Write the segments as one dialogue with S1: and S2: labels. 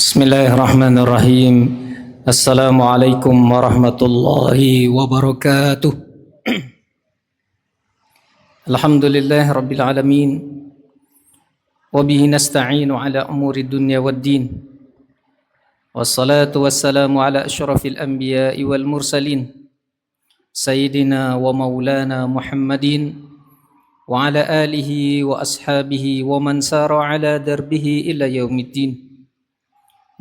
S1: Bismillahirrahmanirrahim. Assalamualaikum warahmatullahi wabarakatuh. Alhamdulillah rabbil alamin. Wabihi nasta'inu ala umuri dunya waddin. Wassalatu wassalamu ala asyrafil anbiya'i wal mursalin. Sayyidina wa maulana Muhammadin wa ala alihi wa ashabihi wa man sara ala darbihi ila yaumiddin.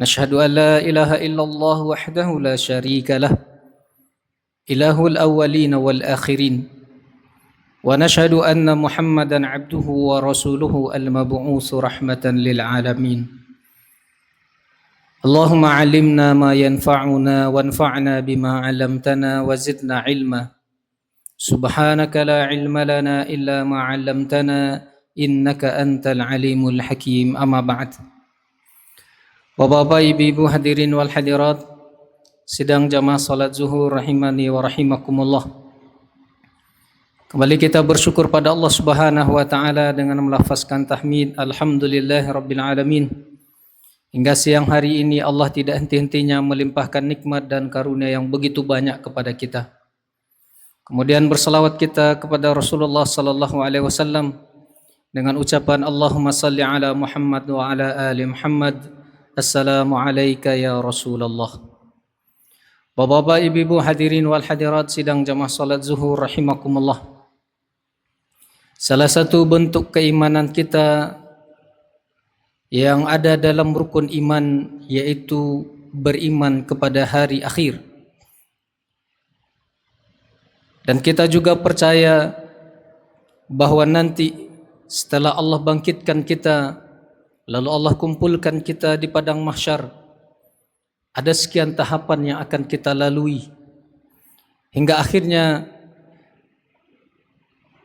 S1: نشهد أن لا إله إلا الله وحده لا شريك له إله الأولين والآخرين ونشهد أن محمدا عبده ورسوله المبعوث رحمة للعالمين اللهم علمنا ما ينفعنا وانفعنا بما علمتنا وزدنا علما سبحانك لا علم لنا إلا ما علمتنا إنك أنت العليم الحكيم أما بعد. Bapak, ibu-ibu hadirin wal hadirat, sidang jamaah salat zuhur rahimani wa rahimakumullah. Kembali kita bersyukur pada Allah Subhanahu wa taala dengan melafazkan tahmid alhamdulillah rabbil alamin. Hingga siang hari ini Allah tidak henti-hentinya melimpahkan nikmat dan karunia yang begitu banyak kepada kita. Kemudian berselawat kita kepada Rasulullah sallallahu alaihi wasallam dengan ucapan Allahumma salli ala Muhammad wa ala ali Muhammad. Assalamualaikum ya Rasulullah. Bapak, ibu-ibu hadirin wal hadirat sidang jamaah salat zuhur rahimakumullah. Salah satu bentuk keimanan kita yang ada dalam rukun iman yaitu beriman kepada hari akhir. Dan kita juga percaya bahwa nanti setelah Allah bangkitkan kita, lalu Allah kumpulkan kita di padang mahsyar, ada sekian tahapan yang akan kita lalui hingga akhirnya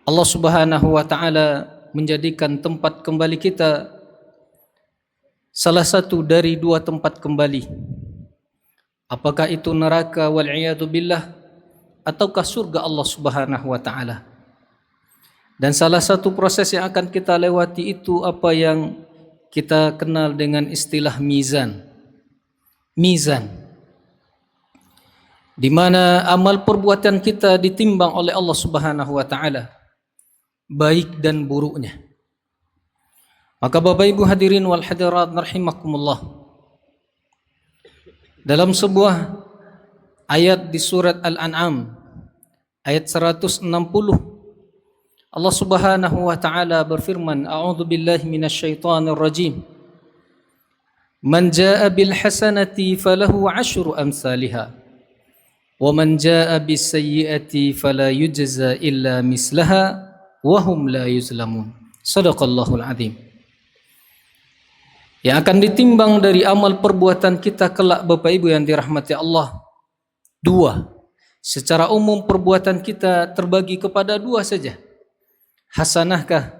S1: Allah Subhanahu wa taala menjadikan tempat kembali kita salah satu dari dua tempat kembali. Apakah itu neraka wal iyadu billah ataukah surga Allah Subhanahu wa taala. Dan salah satu proses yang akan kita lewati itu apa yang kita kenal dengan istilah mizan. Mizan, di mana amal perbuatan kita ditimbang oleh Allah Subhanahu wa taala, baik dan buruknya. Maka Bapak Ibu hadirin wal hadirat rahimakumullah, dalam sebuah ayat di surat Al-An'am ayat 160, Allah Subhanahu wa taala berfirman, a'udzu billahi minasyaitonir rajim. Man jaa'a bil hasanati falahu 'asyru amsalihha wa man jaa'a bis sayyi'ati fala yujza illa mislaha wa hum la yuzlamun. Shadaqallahul azim. Yang akan ditimbang dari amal perbuatan kita kelak Bapak Ibu yang dirahmati Allah, dua. Secara umum perbuatan kita terbagi kepada dua saja. Hasanahkah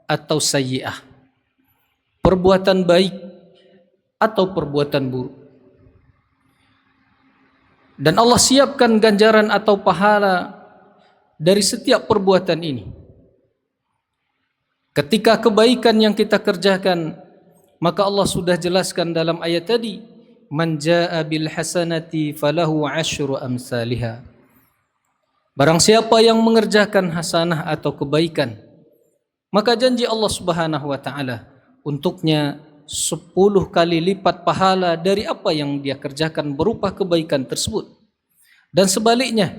S1: atau sayyi'ah, perbuatan baik atau perbuatan buruk. Dan Allah siapkan ganjaran atau pahala dari setiap perbuatan ini. Ketika kebaikan yang kita kerjakan, maka Allah sudah jelaskan dalam ayat tadi, man jaa'a bil hasanati falahu 'asyru amsalihha. Barang siapa yang mengerjakan hasanah atau kebaikan, maka janji Allah Subhanahu wa taala untuknya 10 kali lipat pahala dari apa yang dia kerjakan berupa kebaikan tersebut. Dan sebaliknya,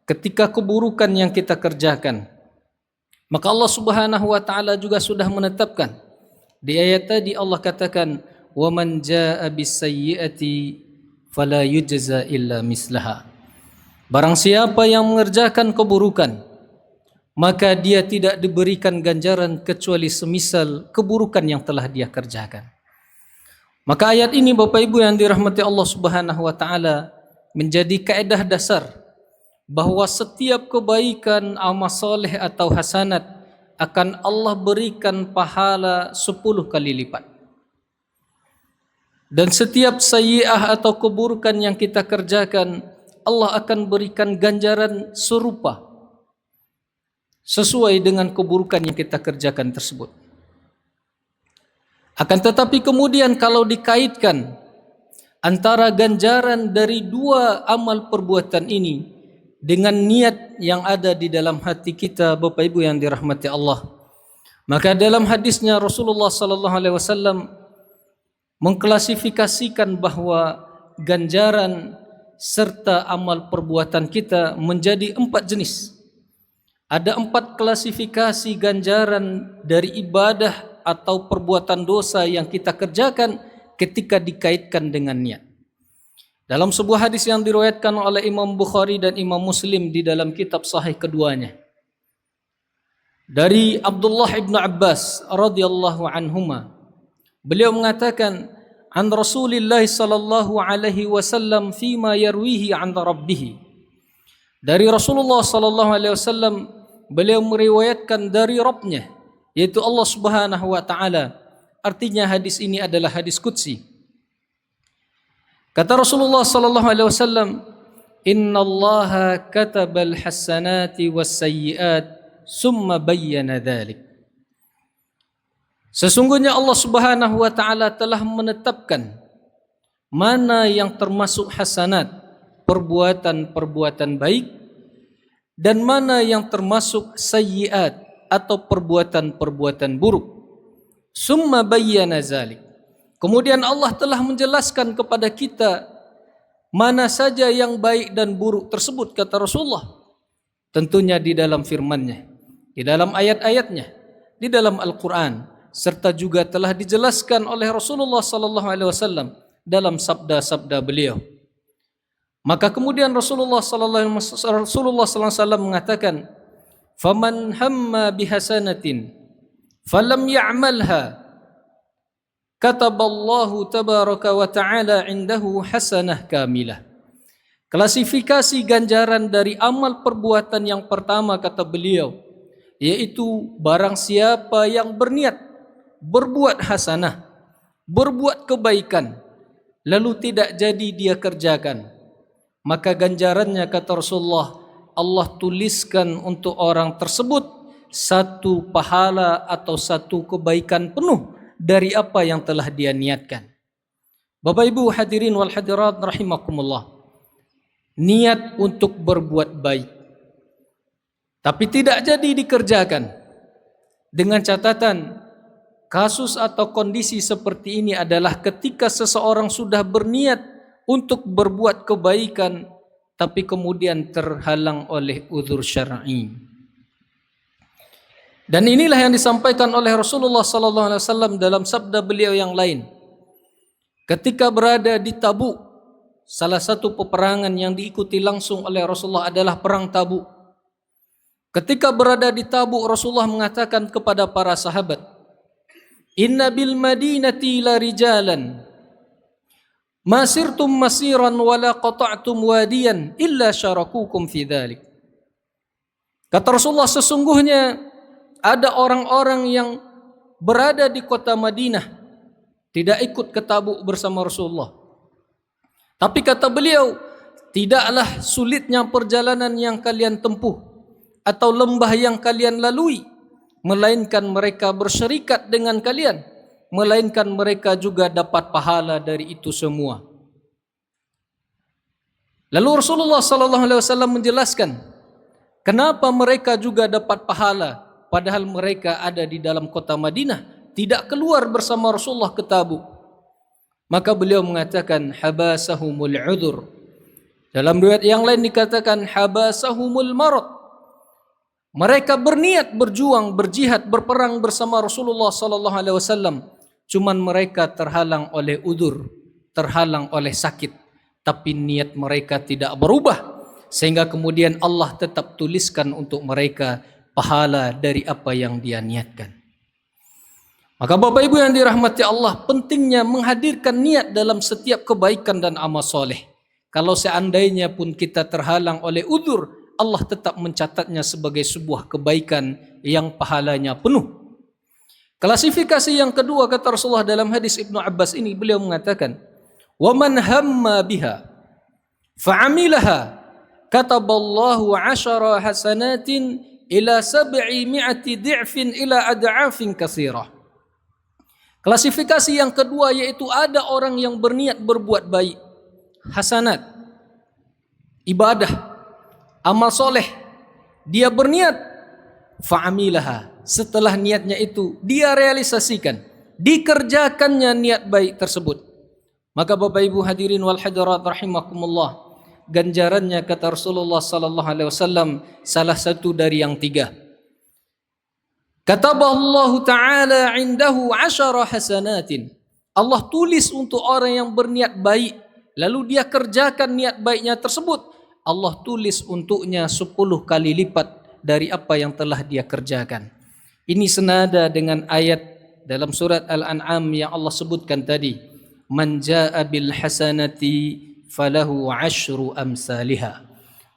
S1: ketika keburukan yang kita kerjakan, maka Allah Subhanahu wa taala juga sudah menetapkan. Di ayat tadi Allah katakan, "Wa man jaa'a bis sayyi'ati fala yujza illa mislaha." Barang siapa yang mengerjakan keburukan, maka dia tidak diberikan ganjaran kecuali semisal keburukan yang telah dia kerjakan. Maka ayat ini Bapak Ibu yang dirahmati Allah Subhanahu wa taala menjadi kaidah dasar bahwa setiap kebaikan, amal soleh atau hasanat akan Allah berikan pahala 10 kali lipat. Dan setiap sayyi'ah atau keburukan yang kita kerjakan, Allah akan berikan ganjaran serupa sesuai dengan keburukan yang kita kerjakan tersebut. Akan tetapi kemudian kalau dikaitkan antara ganjaran dari dua amal perbuatan ini dengan niat yang ada di dalam hati kita, Bapak Ibu yang dirahmati Allah. Maka dalam hadisnya Rasulullah sallallahu alaihi wasallam mengklasifikasikan bahwa ganjaran serta amal perbuatan kita menjadi 4 jenis. Ada 4 klasifikasi ganjaran dari ibadah atau perbuatan dosa yang kita kerjakan ketika dikaitkan dengan niat. Dalam sebuah hadis yang diriwayatkan oleh Imam Bukhari dan Imam Muslim di dalam kitab sahih keduanya, dari Abdullah ibn Abbas radhiyallahu anhuma, beliau mengatakan, an Rasulillah sallallahu alaihi wasallam fima yarwihi an rabbih. Dari Rasulullah sallallahu alaihi wasallam, beliau meriwayatkan dari Rabbnya, yaitu Allah Subhanahu wa taala. Artinya hadis ini adalah hadis qudsi. Kata Rasulullah sallallahu alaihi wasallam, "Innallaha katabal hasanati was sayyi'at, summa bayyana dzalik." Sesungguhnya Allah Subhanahu wa taala telah menetapkan mana yang termasuk hasanat, perbuatan-perbuatan baik, dan mana yang termasuk sayyi'at atau perbuatan-perbuatan buruk. Summa bayyana dzalik. Kemudian Allah telah menjelaskan kepada kita mana saja yang baik dan buruk tersebut, kata Rasulullah. Tentunya di dalam firman-Nya, di dalam ayat-ayatnya, di dalam Al-Quran, serta juga telah dijelaskan oleh Rasulullah sallallahu alaihi wasallam dalam sabda-sabda beliau. Maka kemudian Rasulullah sallallahu alaihi wasallam mengatakan, "Faman hamma bihasanatin falam ya'malha, kataballahu tabaraka wa ta'ala indahu hasanah kamilah." Klasifikasi ganjaran dari amal perbuatan yang pertama, kata beliau, yaitu barang siapa yang berniat berbuat hasanah, berbuat kebaikan, lalu tidak jadi dia kerjakan, maka ganjarannya, kata Rasulullah, Allah tuliskan untuk orang tersebut satu pahala atau satu kebaikan penuh dari apa yang telah dia niatkan. Bapak Ibu hadirin wal hadirat rahimakumullah, niat untuk berbuat baik tapi tidak jadi dikerjakan, dengan catatan kasus atau kondisi seperti ini adalah ketika seseorang sudah berniat untuk berbuat kebaikan tapi kemudian terhalang oleh uzur syar'i. Dan inilah yang disampaikan oleh Rasulullah sallallahu alaihi wasallam dalam sabda beliau yang lain. Ketika berada di Tabuk, salah satu peperangan yang diikuti langsung oleh Rasulullah adalah perang Tabuk. Ketika berada di Tabuk, Rasulullah mengatakan kepada para sahabat, "Inna bil madinati la rijalan masirtum masiran wala qata'tum wadiyan illa syarakukum fi dzalik." Kata Rasulullah, sesungguhnya ada orang-orang yang berada di kota Madinah tidak ikut ke Tabuk bersama Rasulullah. Tapi kata beliau, tidaklah sulitnya perjalanan yang kalian tempuh atau lembah yang kalian lalui, melainkan mereka bersyarikat dengan kalian, melainkan mereka juga dapat pahala dari itu semua. Lalu Rasulullah sallallahu alaihi wasallam menjelaskan kenapa mereka juga dapat pahala padahal mereka ada di dalam kota Madinah, tidak keluar bersama Rasulullah ke Tabuk. Maka beliau mengatakan habasahumul udzur. Dalam riwayat yang lain dikatakan habasahumul marad. Mereka berniat berjuang, berjihad, berperang bersama Rasulullah sallallahu alaihi wasallam, cuman mereka terhalang oleh udzur, terhalang oleh sakit, tapi niat mereka tidak berubah sehingga kemudian Allah tetap tuliskan untuk mereka pahala dari apa yang dia niatkan. Maka Bapak Ibu yang dirahmati Allah, pentingnya menghadirkan niat dalam setiap kebaikan dan amal soleh. Kalau seandainya pun kita terhalang oleh udzur, Allah tetap mencatatnya sebagai sebuah kebaikan yang pahalanya penuh. Klasifikasi yang kedua, kata Rasulullah dalam hadis Ibnu Abbas ini, beliau mengatakan, "Wa man hamma biha fa'amilaha kataballahu 'ashara hasanatin ila 700 di'fin ila ad'afin katsirah." Klasifikasi yang kedua yaitu ada orang yang berniat berbuat baik, hasanat, ibadah, amal soleh. Dia berniat, fa'amilaha. Setelah niatnya itu dia realisasikan, dikerjakannya niat baik tersebut. Maka Bapak Ibu hadirin wal hadirat rahimakumullah, ganjarannya kata Rasulullah sallallahu alaihi wasallam salah satu dari yang tiga. Kataballahu ta'ala indahu 10 hasanatin. Allah tulis untuk orang yang berniat baik, lalu dia kerjakan niat baiknya tersebut, Allah tulis untuknya 10 kali lipat dari apa yang telah dia kerjakan. Ini senada dengan ayat dalam surat Al-An'am yang Allah sebutkan tadi, man jaa bil hasanati falahu 10 amsalihha.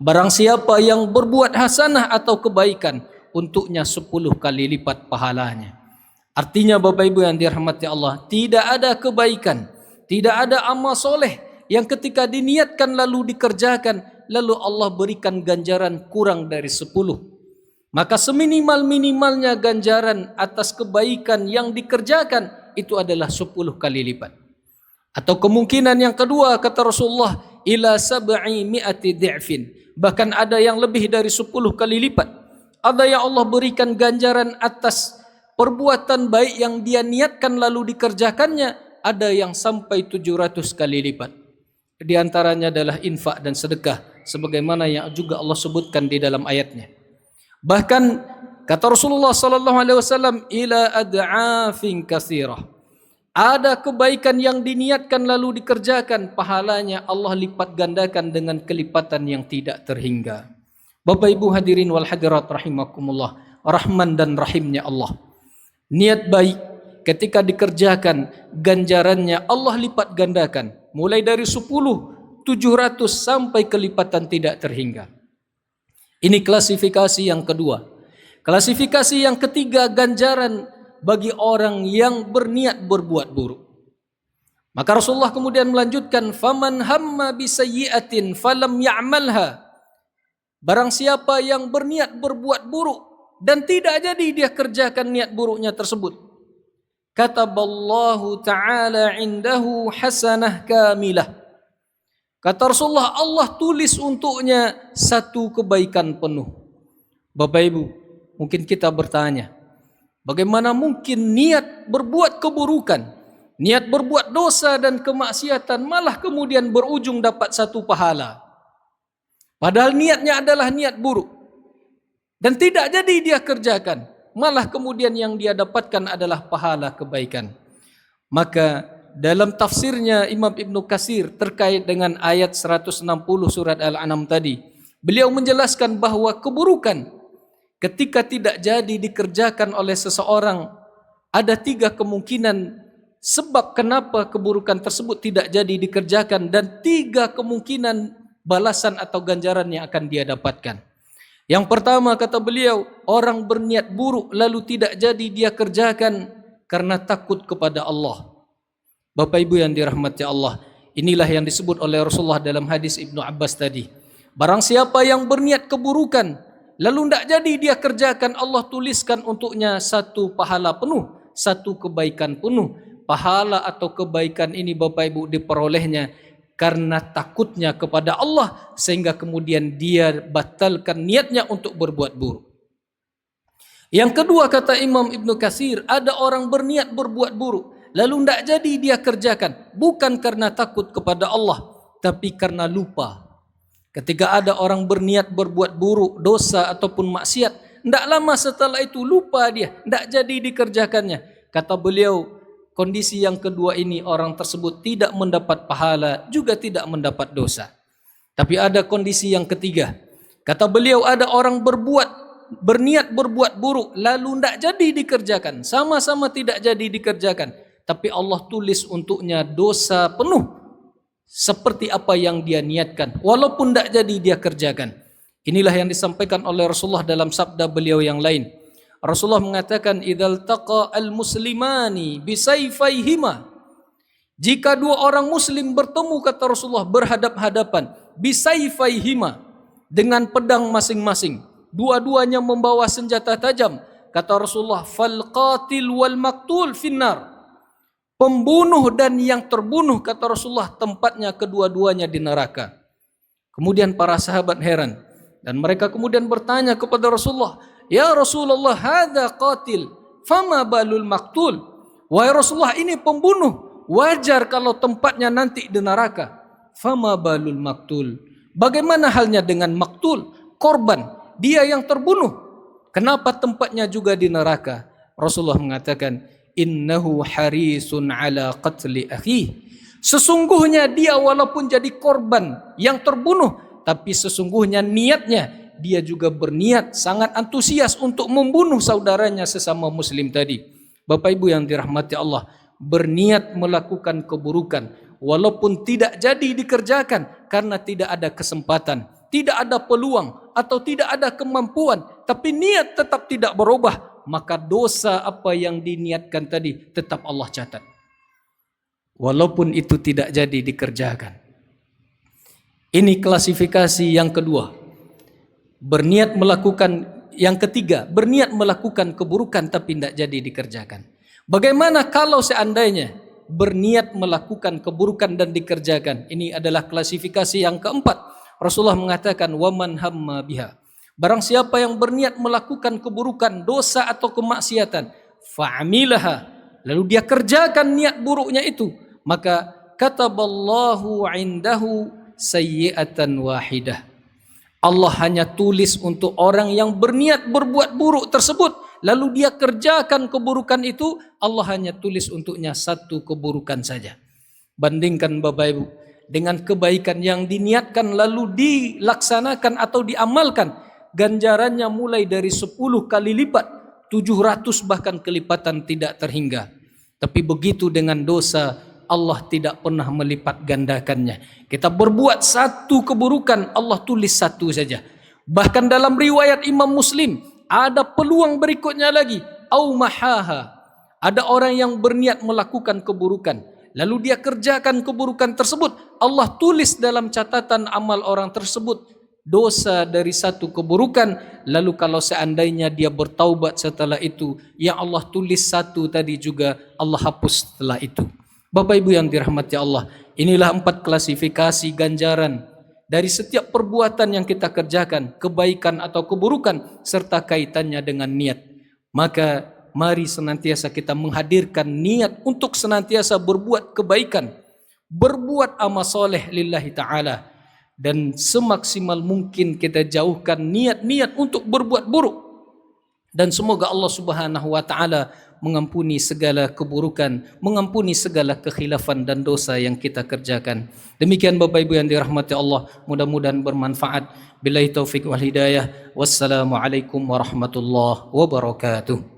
S1: Barang siapa yang berbuat hasanah atau kebaikan, untuknya 10 kali lipat pahalanya. Artinya Bapak Ibu yang dirahmati Allah, tidak ada kebaikan, tidak ada amal soleh yang ketika diniatkan lalu dikerjakan, lalu Allah berikan ganjaran kurang dari 10. Maka seminimal-minimalnya ganjaran atas kebaikan yang dikerjakan itu adalah 10 kali lipat. Atau kemungkinan yang kedua kata Rasulullah, ila 700 di'fin. Bahkan ada yang lebih dari 10 kali lipat. Ada yang Allah berikan ganjaran atas perbuatan baik yang dia niatkan lalu dikerjakannya, ada yang sampai 700 kali lipat. Di antaranya adalah infak dan sedekah, sebagaimana yang juga Allah sebutkan di dalam ayatnya. Bahkan kata Rasulullah sallallahu alaihi wasallam, ila ad'afin katsirah. Ada kebaikan yang diniatkan lalu dikerjakan, pahalanya Allah lipat gandakan dengan kelipatan yang tidak terhingga. Bapak Ibu hadirin wal hadirat rahimakumullah, Rahman dan Rahimnya Allah. Niat baik ketika dikerjakan, ganjarannya Allah lipat gandakan. Mulai dari 10, 700 sampai kelipatan tidak terhingga. Ini klasifikasi yang kedua. Klasifikasi yang ketiga, ganjaran bagi orang yang berniat berbuat buruk. Maka Rasulullah kemudian melanjutkan, faman hamma bisayyi'atin falam ya'malha. Barang siapa yang berniat berbuat buruk dan tidak jadi dia kerjakan niat buruknya tersebut, kataballahu ta'ala indahu hasanah kamilah. Kata Rasulullah, Allah tulis untuknya 1 kebaikan penuh. Bapak Ibu, mungkin kita bertanya, bagaimana mungkin niat berbuat keburukan, niat berbuat dosa dan kemaksiatan malah kemudian berujung dapat 1 pahala? Padahal niatnya adalah niat buruk. Dan tidak jadi dia kerjakan, malah kemudian yang dia dapatkan adalah pahala kebaikan. Maka dalam tafsirnya Imam Ibnu Katsir terkait dengan ayat 160 surat Al-An'am tadi, beliau menjelaskan bahwa keburukan ketika tidak jadi dikerjakan oleh seseorang, ada 3 kemungkinan sebab kenapa keburukan tersebut tidak jadi dikerjakan, dan 3 kemungkinan balasan atau ganjaran yang akan dia dapatkan. Yang pertama kata beliau, orang berniat buruk lalu tidak jadi dia kerjakan karena takut kepada Allah. Bapak Ibu yang dirahmati Allah, inilah yang disebut oleh Rasulullah dalam hadis Ibnu Abbas tadi. Barang siapa yang berniat keburukan lalu tidak jadi dia kerjakan, Allah tuliskan untuknya 1 pahala penuh, 1 kebaikan penuh. Pahala atau kebaikan ini Bapak Ibu diperolehnya karena takutnya kepada Allah, sehingga kemudian dia batalkan niatnya untuk berbuat buruk. Yang kedua kata Imam Ibnu Katsir, ada orang berniat berbuat buruk lalu tidak jadi dia kerjakan, bukan karena takut kepada Allah, tapi karena lupa. Ketika ada orang berniat berbuat buruk, dosa ataupun maksiat, tidak lama setelah itu lupa dia, tidak jadi dikerjakannya. Kata beliau, kondisi yang kedua ini orang tersebut tidak mendapat pahala, juga tidak mendapat dosa. Tapi ada kondisi yang ketiga. Kata beliau, ada orang berniat berbuat buruk lalu tidak jadi dikerjakan, sama-sama tidak jadi dikerjakan, tapi Allah tulis untuknya dosa penuh seperti apa yang dia niatkan, walaupun tidak jadi dia kerjakan. Inilah yang disampaikan oleh Rasulullah dalam sabda beliau yang lain. Rasulullah mengatakan, idzal taqa al-muslimani bisayfayhima. Jika 2 orang muslim bertemu, kata Rasulullah, berhadap-hadapan, bisayfayhima, dengan pedang masing-masing, dua-duanya membawa senjata tajam, kata Rasulullah, fal qatil wal maqtul finnar. Pembunuh dan yang terbunuh, kata Rasulullah, tempatnya kedua-duanya di neraka. Kemudian para sahabat heran dan mereka kemudian bertanya kepada Rasulullah, "Ya Rasulullah, hadza qatil, fama balul maqtul?" Wahai Rasulullah, ini pembunuh, wajar kalau tempatnya nanti di neraka. Fama balul maqtul? Bagaimana halnya dengan maktul, korban, dia yang terbunuh? Kenapa tempatnya juga di neraka? Rasulullah mengatakan, innahu harisun ala qatli akhi. Sesungguhnya dia walaupun jadi korban yang terbunuh, tapi sesungguhnya niatnya dia juga berniat sangat antusias untuk membunuh saudaranya sesama muslim tadi. Bapak Ibu yang dirahmati Allah, berniat melakukan keburukan walaupun tidak jadi dikerjakan karena tidak ada kesempatan, tidak ada peluang atau tidak ada kemampuan, tapi niat tetap tidak berubah, maka dosa apa yang diniatkan tadi tetap Allah catat, walaupun itu tidak jadi dikerjakan. Ini klasifikasi yang kedua. Berniat melakukan, yang ketiga, berniat melakukan keburukan tapi tidak jadi dikerjakan. Bagaimana kalau seandainya berniat melakukan keburukan dan dikerjakan? Ini adalah klasifikasi yang keempat. Rasulullah mengatakan, waman hamma biha. Barang siapa yang berniat melakukan keburukan, dosa atau kemaksiatan, fa'amilaha, lalu dia kerjakan niat buruknya itu, maka kataballahu indahu sayyi'atan wahidah. Allah hanya tulis untuk orang yang berniat berbuat buruk tersebut, lalu dia kerjakan keburukan itu, Allah hanya tulis untuknya satu keburukan saja. Bandingkan Bapak Ibu dengan kebaikan yang diniatkan lalu dilaksanakan atau diamalkan, ganjarannya mulai dari 10 kali lipat, 700 bahkan kelipatan tidak terhingga. Tapi begitu dengan dosa, Allah tidak pernah melipat gandakannya. Kita berbuat satu keburukan, Allah tulis satu saja. Bahkan dalam riwayat Imam Muslim, ada peluang berikutnya lagi. Au mahaha. Ada orang yang berniat melakukan keburukan, lalu dia kerjakan keburukan tersebut, Allah tulis dalam catatan amal orang tersebut dosa dari satu keburukan, lalu kalau seandainya dia bertaubat setelah itu, yang Allah tulis satu tadi juga Allah hapus setelah itu. Bapak Ibu yang dirahmati Allah, inilah 4 klasifikasi ganjaran dari setiap perbuatan yang kita kerjakan, kebaikan atau keburukan, serta kaitannya dengan niat. Maka mari senantiasa kita menghadirkan niat untuk senantiasa berbuat kebaikan, berbuat amal soleh lillahi ta'ala, dan semaksimal mungkin kita jauhkan niat-niat untuk berbuat buruk. Dan semoga Allah Subhanahu wa taala mengampuni segala keburukan, mengampuni segala kekhilafan dan dosa yang kita kerjakan. Demikian Bapak Ibu yang dirahmati Allah, mudah-mudahan bermanfaat. Billahi taufik wal hidayah. Wassalamualaikum warahmatullahi wabarakatuh.